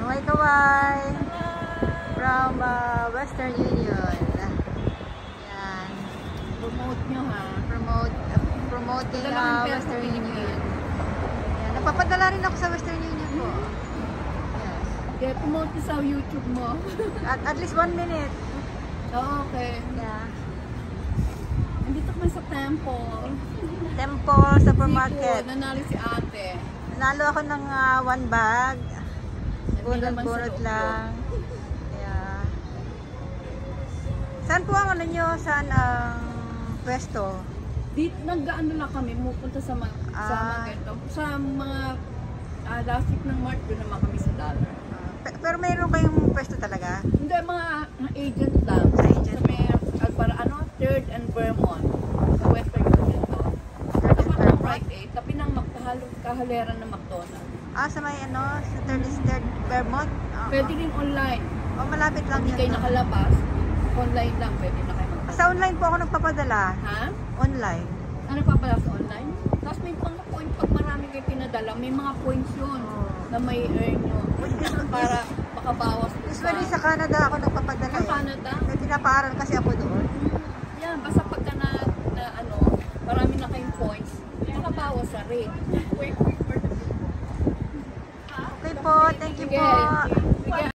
Kaway-kaway from Western Union. Yan. Promote nyo ha. Promoting Western Western Union. Union. Yan. Napapadala rin ako sa Western Union po. Yes. Okay, promote nyo sa YouTube mo. At least 1 minute. Okay. Yeah. Andito kami sa Temple. Temple Supermarket. Seafood. Nanalo si ate. Nanalo ako ng 1 bag. Hindi naman sa Bunot loob lang. Yeah. Saan po ang ano nyo? Saan ang pwesto? Dito, nag-ano lang kami, pupunta sa mga, sa mga last week ng March, doon naman kami sa Dollar. Pero mayroon kayong pwesto talaga? Hindi, mga agent lang. Agent. Sa may, para ano, 3rd and Vermont. Sa Western Union to. Tapat ng Rite Aid, tapi ng kahaleran ng McDonald's. Sa may ano, sa 33rd Vermont? Pwede rin online. Malapit lang Hindi yun. kayo nakalabas. Online lang, pwede na kayo magpadala. Sa online po ako nagpapadala. Ha? Online. Ano pa pala sa online? Tapos may mga point, pag marami kayo pinadala, may mga points yun na may earn nyo. Para makabawas po Usually sa Canada ako nagpapadala. Sa Canada? May pinapaaral kasi ako doon. Yan, basta pagka na ano, marami na kayong points, makabawas sa rate. Okay po, thank you Sige. po.